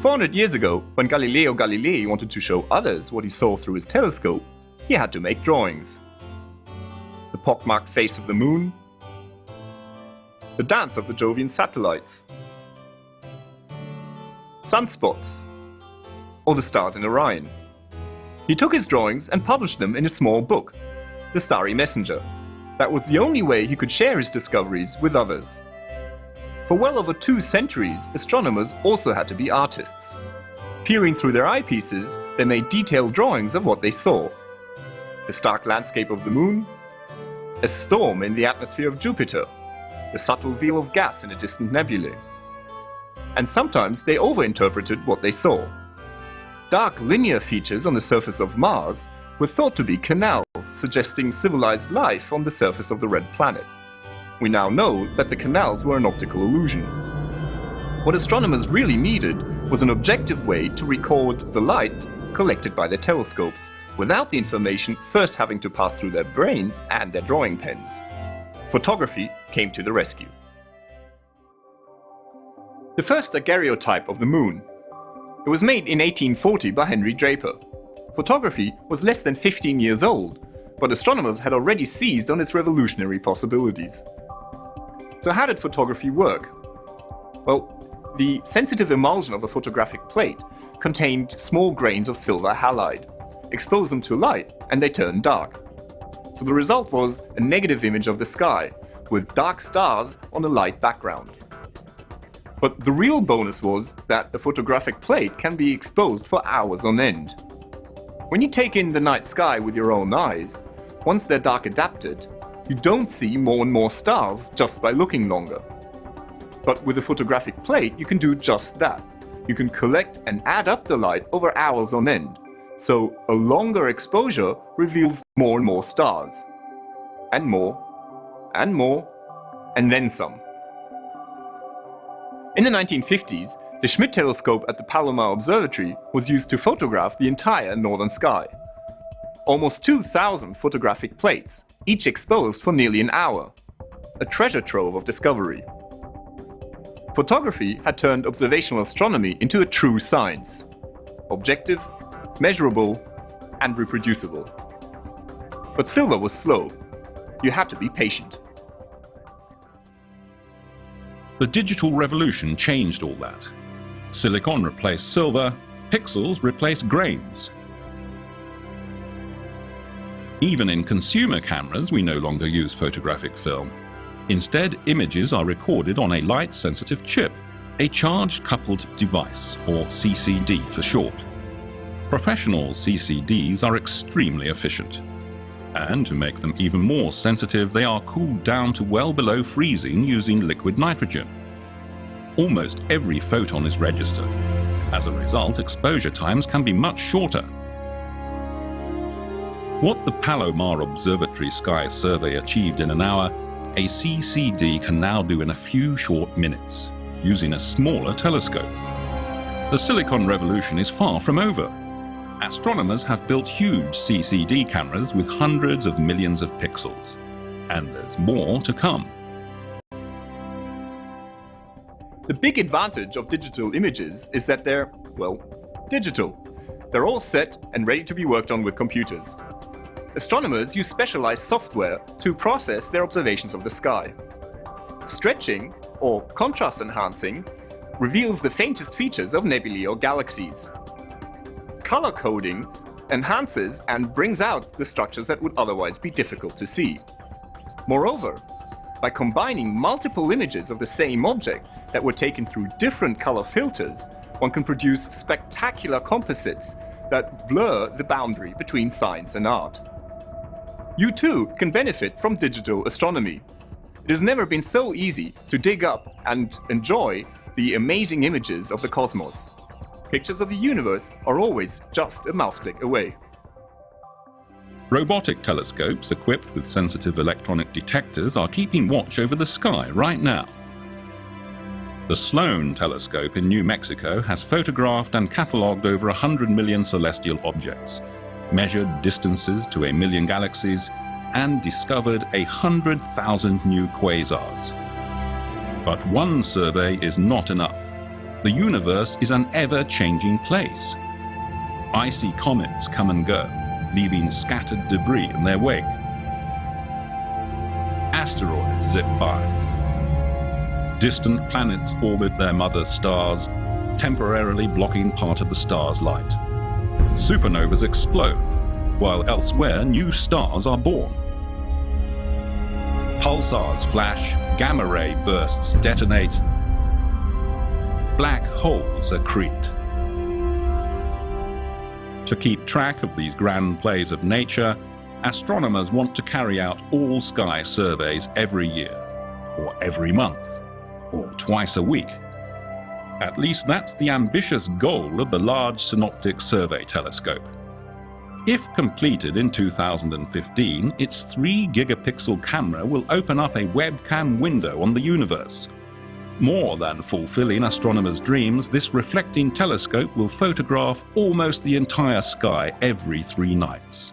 400 years ago, when Galileo Galilei wanted to show others what he saw through his telescope, he had to make drawings. The pockmarked face of the moon, the dance of the Jovian satellites, sunspots, or the stars in Orion. He took his drawings and published them in a small book, The Starry Messenger. That was the only way he could share his discoveries with others. For well over 2 centuries, astronomers also had to be artists. Peering through their eyepieces, they made detailed drawings of what they saw. The stark landscape of the moon, a storm in the atmosphere of Jupiter, the subtle veil of gas in a distant nebulae. And sometimes they overinterpreted what they saw. Dark linear features on the surface of Mars were thought to be canals, suggesting civilized life on the surface of the red planet. We now know that the canals were an optical illusion. What astronomers really needed was an objective way to record the light collected by their telescopes, without the information first having to pass through their brains and their drawing pens. Photography came to the rescue. The first daguerreotype of the moon. It was made in 1840 by Henry Draper. Photography was less than 15 years old, but astronomers had already seized on its revolutionary possibilities. So how did photography work? Well, the sensitive emulsion of a photographic plate contained small grains of silver halide. Expose them to light and they turned dark. So the result was a negative image of the sky, with dark stars on a light background. But the real bonus was that the photographic plate can be exposed for hours on end. When you take in the night sky with your own eyes, once they're dark adapted, you don't see more and more stars just by looking longer. But with a photographic plate, you can do just that. You can collect and add up the light over hours on end. So a longer exposure reveals more and more stars. And more, and more, and then some. In the 1950s, the Schmidt telescope at the Palomar Observatory was used to photograph the entire northern sky. Almost 2,000 photographic plates, each exposed for nearly an hour. A treasure trove of discovery. Photography had turned observational astronomy into a true science. Objective, measurable, and reproducible. But silver was slow. You had to be patient. The digital revolution changed all that. Silicon replaced silver, pixels replaced grains. Even in consumer cameras, we no longer use photographic film. Instead, images are recorded on a light-sensitive chip, a charge-coupled device, or CCD for short. Professional CCDs are extremely efficient. And to make them even more sensitive, they are cooled down to well below freezing using liquid nitrogen. Almost every photon is registered. As a result, exposure times can be much shorter. What the Palomar Observatory Sky Survey achieved in an hour, a CCD can now do in a few short minutes, using a smaller telescope. The silicon revolution is far from over. Astronomers have built huge CCD cameras with hundreds of millions of pixels. And there's more to come. The big advantage of digital images is that they're, well, digital. They're all set and ready to be worked on with computers. Astronomers use specialized software to process their observations of the sky. Stretching, or contrast enhancing, reveals the faintest features of nebulae or galaxies. Color coding enhances and brings out the structures that would otherwise be difficult to see. Moreover, by combining multiple images of the same object that were taken through different color filters, one can produce spectacular composites that blur the boundary between science and art. You too can benefit from digital astronomy. It has never been so easy to dig up and enjoy the amazing images of the cosmos. Pictures of the universe are always just a mouse click away. Robotic telescopes equipped with sensitive electronic detectors are keeping watch over the sky right now. The Sloan telescope in New Mexico has photographed and catalogued over 100 million celestial objects, measured distances to 1 million galaxies, and discovered 100,000 new quasars. But one survey is not enough. the universe is an ever-changing place. Icy comets come and go, leaving scattered debris in their wake. Asteroids zip by. Distant planets orbit their mother stars, temporarily blocking part of the star's light. Supernovas explode, while elsewhere new stars are born. Pulsars flash, gamma-ray bursts detonate, black holes accrete. To keep track of these grand plays of nature, astronomers want to carry out all-sky surveys every year, or every month, or twice a week. At least that's the ambitious goal of the Large Synoptic Survey Telescope. If completed in 2015, its 3-gigapixel camera will open up a webcam window on the universe. More than fulfilling astronomers' dreams, this reflecting telescope will photograph almost the entire sky every 3 nights.